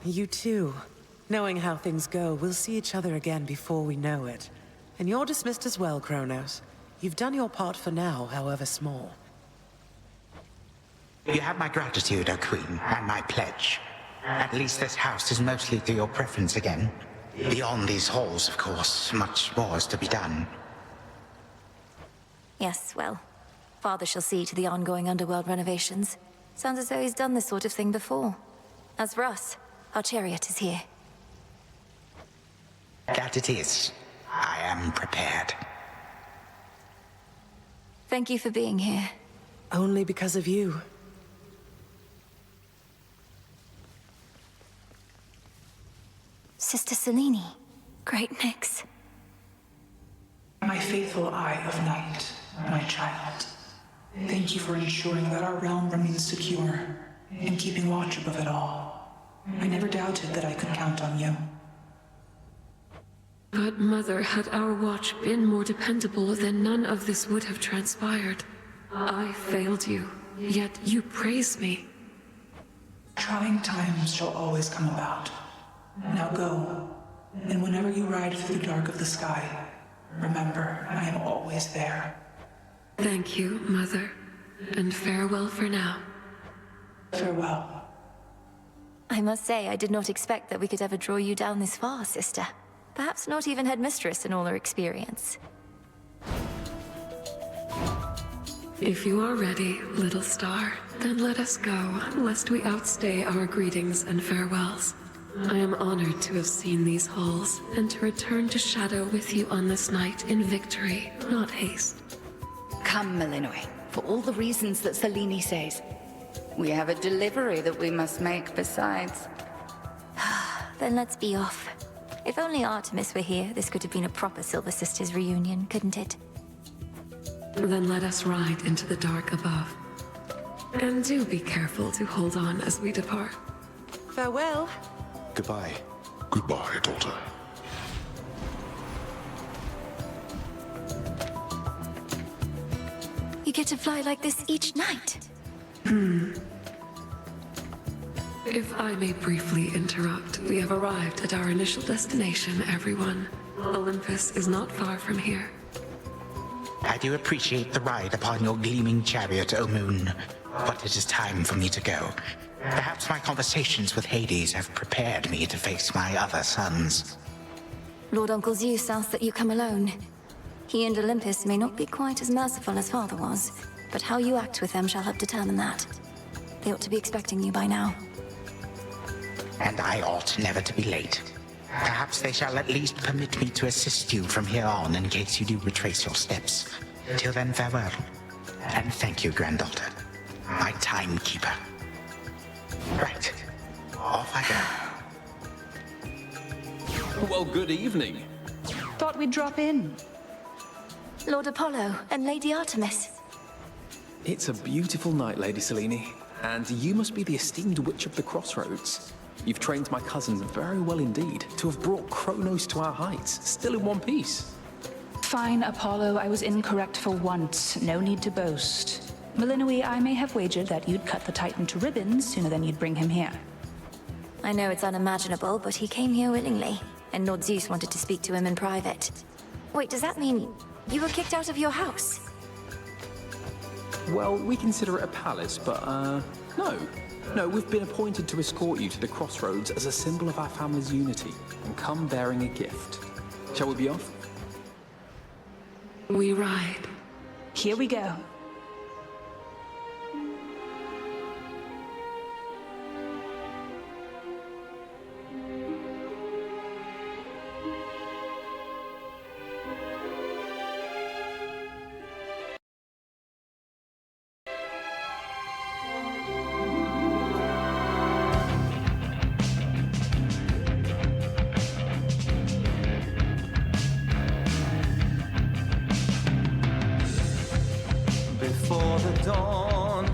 You too. Knowing how things go, we'll see each other again before we know it. And you're dismissed as well, Chronos. You've done your part for now, however small. You have my gratitude, O Queen, and my pledge. At least this house is mostly to your preference again. Beyond these halls, of course, much more is to be done. Yes, well, Father shall see to the ongoing underworld renovations. Sounds as though he's done this sort of thing before. As for us, our chariot is here. That it is. I am prepared. Thank you for being here. Only because of you. Sister Selene. Great Nyx. My faithful Eye of Night, my child. Thank you for ensuring that our realm remains secure and keeping watch above it all. I never doubted that I could count on you. But Mother, had our watch been more dependable, then none of this would have transpired. I failed you, yet you praise me. Trying times shall always come about. Now go, and whenever you ride through the dark of the sky, remember, I am always there. Thank you, Mother, and farewell for now. Farewell. I must say, I did not expect that we could ever draw you down this far, sister. Perhaps not even headmistress in all her experience. If you are ready, little star, then let us go, lest we outstay our greetings and farewells. I am honored to have seen these halls, and to return to Shadow with you on this night in victory, not haste. Come, Malinois, for all the reasons that Selene says. We have a delivery that we must make besides. Then let's be off. If only Artemis were here, this could have been a proper Silver Sisters reunion, couldn't it? Then let us ride into the dark above. And do be careful to hold on as we depart. Farewell. Goodbye. Goodbye, daughter. You get to fly like this each night. If I may briefly interrupt, we have arrived at our initial destination, everyone. Olympus is not far from here. I do appreciate the ride upon your gleaming chariot, O Moon, but it is time for me to go. Perhaps my conversations with Hades have prepared me to face my other sons. Lord Uncle Zeus asks that you come alone. He and Olympus may not be quite as merciful as Father was, but how you act with them shall help determine that. They ought to be expecting you by now. And I ought never to be late. Perhaps they shall at least permit me to assist you from here on in case you do retrace your steps. Till then, farewell. And thank you, granddaughter. My timekeeper. Right. Off I go. Well, good evening. Thought we'd drop in. Lord Apollo and Lady Artemis. It's a beautiful night, Lady Selene, and you must be the esteemed Witch of the Crossroads. You've trained my cousin very well indeed to have brought Chronos to our heights, still in one piece. Fine, Apollo, I was incorrect for once. No need to boast. Melinoi, I may have wagered that you'd cut the Titan to ribbons sooner than you'd bring him here. I know it's unimaginable, but he came here willingly, and Lord Zeus wanted to speak to him in private. Wait, does that mean you were kicked out of your house? Well, we consider it a palace, but, no. No, we've been appointed to escort you to the Crossroads as a symbol of our family's unity, and come bearing a gift. Shall we be off? We ride. Here we go. Before the dawn,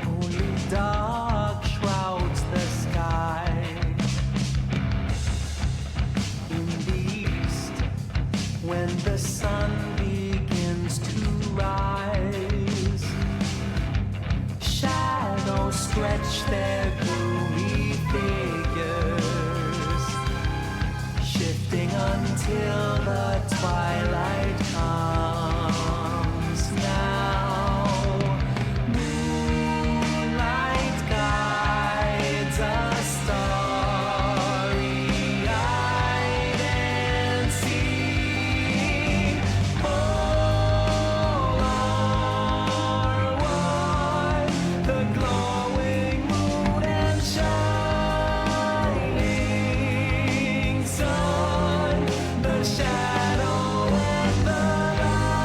only dark shrouds the sky. In the east, when the sun begins to rise, shadows stretch their gloomy figures, shifting until the twilight comes now. Shadow and the light.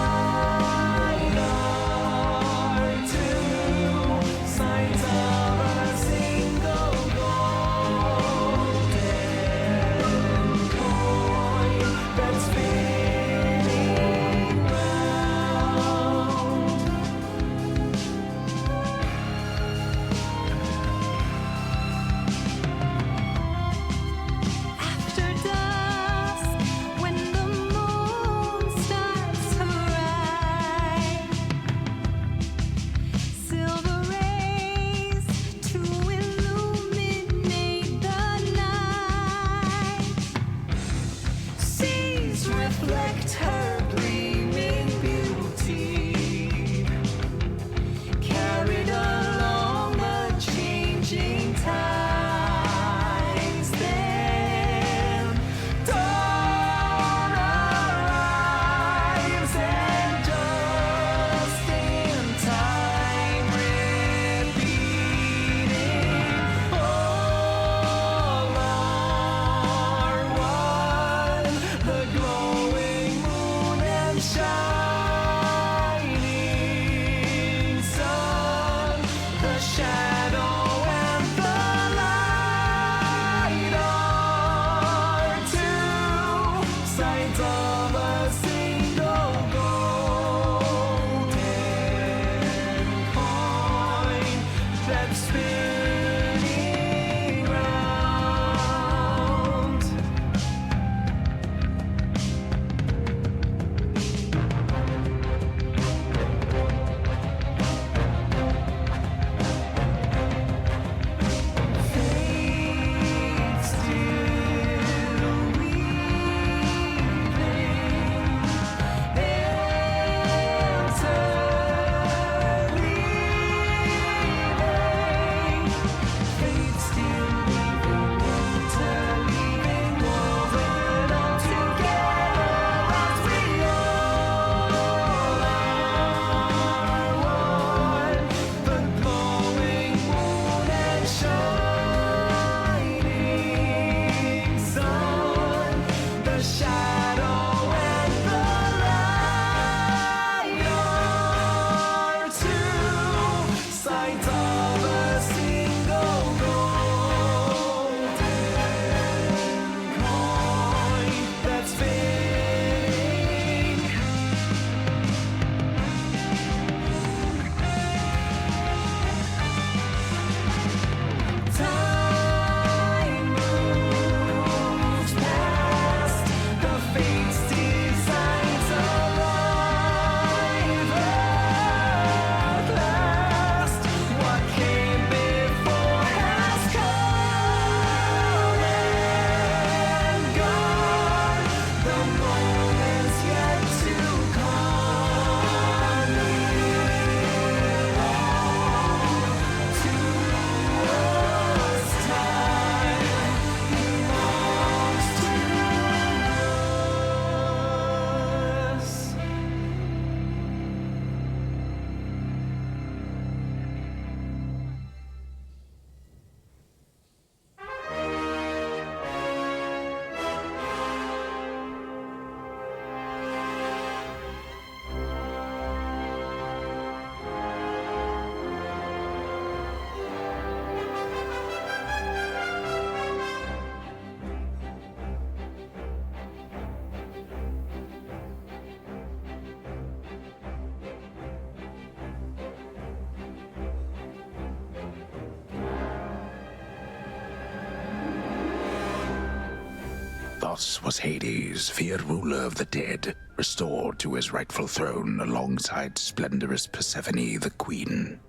Chronos was Hades, feared ruler of the dead, restored to his rightful throne alongside splendorous Persephone, the queen.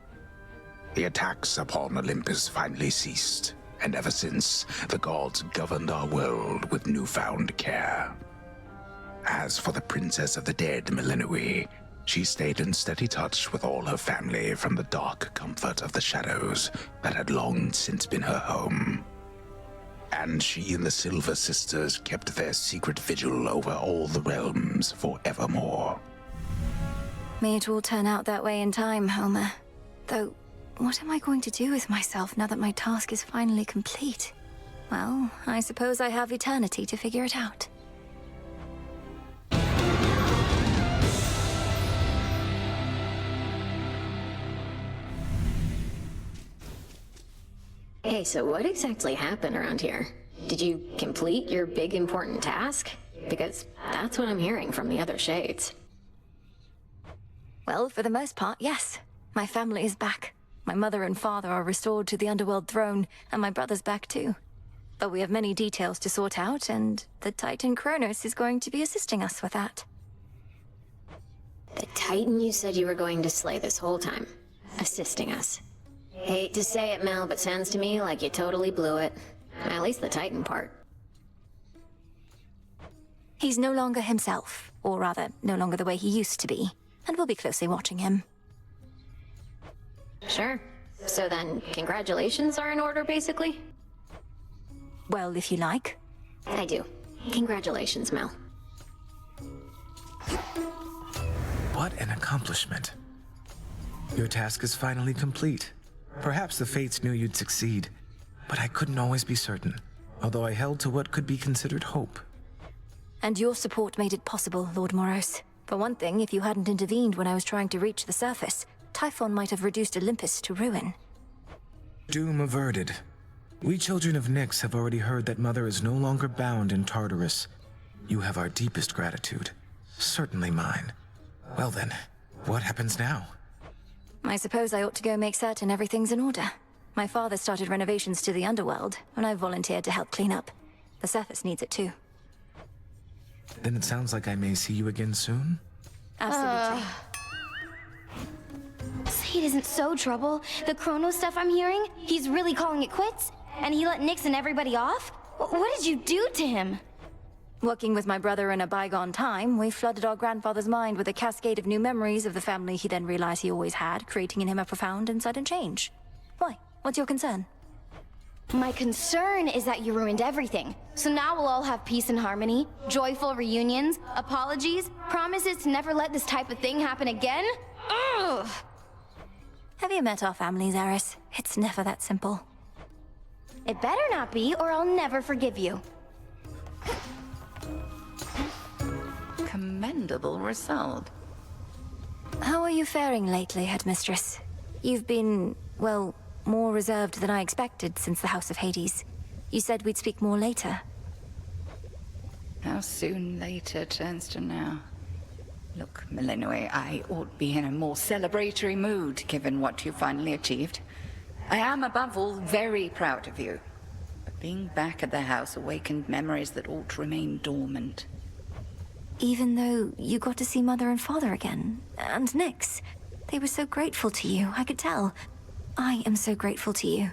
The attacks upon Olympus finally ceased, and ever since, the gods governed our world with newfound care. As for the princess of the dead, Melinoi, she stayed in steady touch with all her family from the dark comfort of the shadows that had long since been her home. And she and the Silver Sisters kept their secret vigil over all the realms forevermore. May it all turn out that way in time, Homer. Though, what am I going to do with myself now that my task is finally complete? Well, I suppose I have eternity to figure it out. Hey, so what exactly happened around here? Did you complete your big important task? Because that's what I'm hearing from the other shades. Well, for the most part, yes. My family is back. My mother and father are restored to the underworld throne, and my brother's back too. But we have many details to sort out, and the Titan Chronos is going to be assisting us with that. The Titan you said you were going to slay this whole time, assisting us. Hate to say it, Mel, but sounds to me like you totally blew it. At least the Titan part. He's no longer himself, or rather, no longer the way he used to be, and we'll be closely watching him. Sure. So then, congratulations are in order, basically? Well, if you like. I do. Congratulations, Mel. What an accomplishment. Your task is finally complete. Perhaps the fates knew you'd succeed, but I couldn't always be certain, although I held to what could be considered hope. And your support made it possible, Lord Moros. For one thing, if you hadn't intervened when I was trying to reach the surface, Typhon might have reduced Olympus to ruin. Doom averted. We children of Nyx have already heard that Mother is no longer bound in Tartarus. You have our deepest gratitude. Certainly mine. Well then, what happens now? I suppose I ought to go make certain everything's in order. My father started renovations to the underworld, and I volunteered to help clean up. The surface needs it too. Then it sounds like I may see you again soon? Absolutely. Say it isn't so trouble. The Chronos stuff I'm hearing, he's really calling it quits? And he let Nyx and everybody off? What did you do to him? Working with my brother in a bygone time, we flooded our grandfather's mind with a cascade of new memories of the family he then realized he always had, creating in him a profound and sudden change. Why? What's your concern? My concern is that you ruined everything. So now we'll all have peace and harmony, joyful reunions, apologies, promises to never let this type of thing happen again? Ugh! Have you met our families, Eris? It's never that simple. It better not be, or I'll never forgive you. Commendable result. How are you faring lately, Headmistress? You've been, well, more reserved than I expected since the House of Hades. You said we'd speak more later. How soon later turns to now. Look, Melinoi, I ought to be in a more celebratory mood, given what you finally achieved. I am, above all, very proud of you. But being back at the house awakened memories that ought to remain dormant. Even though you got to see Mother and Father again, and Nyx. They were so grateful to you, I could tell. I am so grateful to you.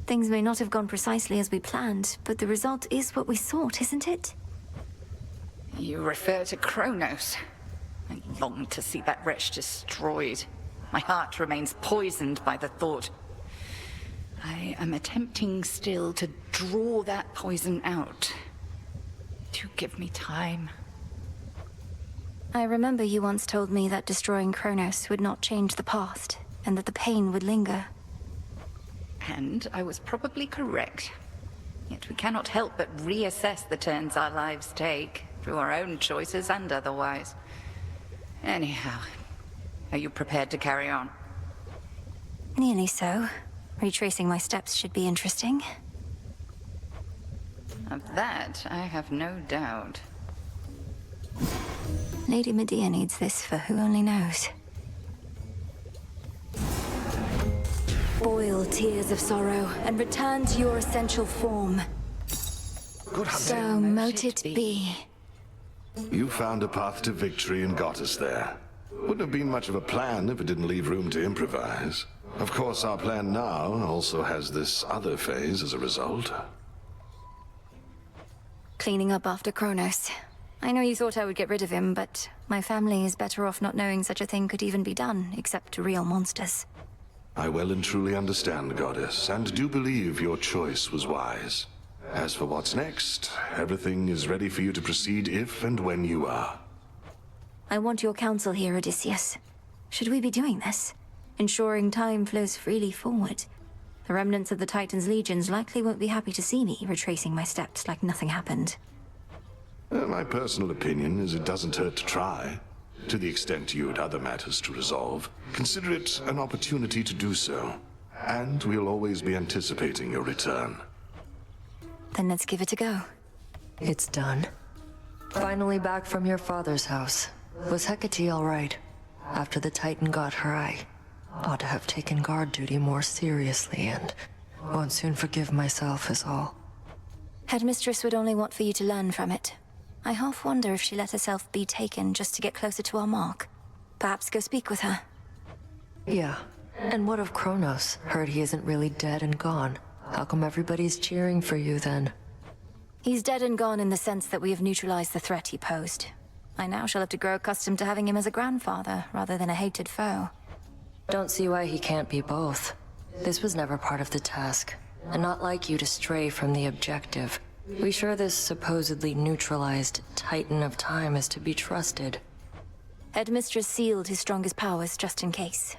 Things may not have gone precisely as we planned, but the result is what we sought, isn't it? You refer to Chronos. I long to see that wretch destroyed. My heart remains poisoned by the thought. I am attempting still to draw that poison out. Do give me time. I remember you once told me that destroying Chronos would not change the past, and that the pain would linger. And I was probably correct. Yet we cannot help but reassess the turns our lives take, through our own choices and otherwise. Anyhow, are you prepared to carry on? Nearly so. Retracing my steps should be interesting. Of that, I have no doubt. Lady Medea needs this for who only knows. Boil tears of sorrow and return to your essential form. So mote it be. You found a path to victory and got us there. Wouldn't have been much of a plan if it didn't leave room to improvise. Of course, our plan now also has this other phase as a result. Cleaning up after Chronos. I know you thought I would get rid of him, but my family is better off not knowing such a thing could even be done, except to real monsters. I well and truly understand, Goddess, and do believe your choice was wise. As for what's next, everything is ready for you to proceed if and when you are. I want your counsel here, Odysseus. Should we be doing this? Ensuring time flows freely forward. The remnants of the Titan's legions likely won't be happy to see me retracing my steps like nothing happened. My personal opinion is it doesn't hurt to try. To the extent you had other matters to resolve, consider it an opportunity to do so. And we'll always be anticipating your return. Then let's give it a go. It's done. Finally back from your father's house. Was Hecate all right? After the Titan got her, I ought to have taken guard duty more seriously and won't soon forgive myself is all. Headmistress would only want for you to learn from it. I half wonder if she let herself be taken just to get closer to our mark. Perhaps go speak with her. Yeah. And what of Chronos? Heard he isn't really dead and gone. How come everybody's cheering for you then? He's dead and gone in the sense that we have neutralized the threat he posed. I now shall have to grow accustomed to having him as a grandfather rather than a hated foe. Don't see why he can't be both. This was never part of the task, and not like you to stray from the objective. We sure this supposedly neutralized Titan of Time is to be trusted? Headmistress sealed his strongest powers just in case.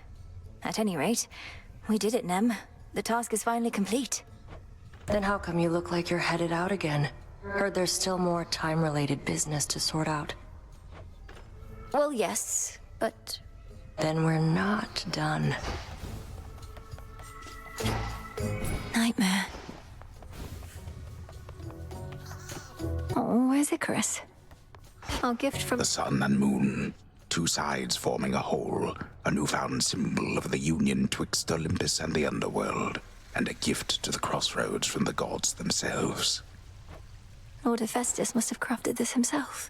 At any rate, we did it, Nem. The task is finally complete. Then how come you look like you're headed out again? Heard there's still more time-related business to sort out. Well, yes, but... Then we're not done. Nightmare. Oh, where's Icarus? Our gift from... The sun and moon, two sides forming a whole, a newfound symbol of the union twixt Olympus and the underworld, and a gift to the crossroads from the gods themselves. Lord Hephaestus must have crafted this himself.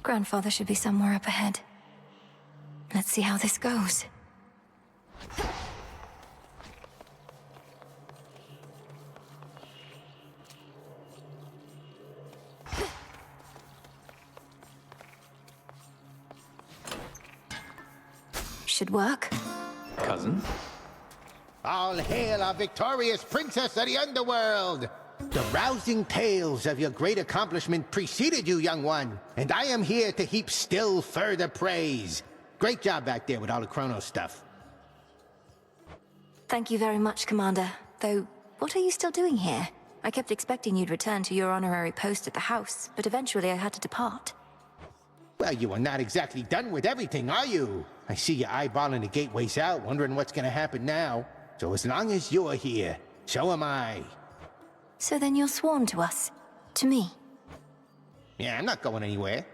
Grandfather should be somewhere up ahead. Let's see how this goes. Should work. Cousin? All hail our victorious princess of the underworld! The rousing tales of your great accomplishment preceded you, young one, and I am here to heap still further praise. Great job back there with all the Chronos stuff. Thank you very much, Commander. Though, what are you still doing here? I kept expecting you'd return to your honorary post at the house, but eventually I had to depart. Well, you are not exactly done with everything, are you? I see you eyeballing the gateways out, wondering what's gonna happen now. So as long as you're here, so am I. So then you're sworn to us. To me. Yeah, I'm not going anywhere.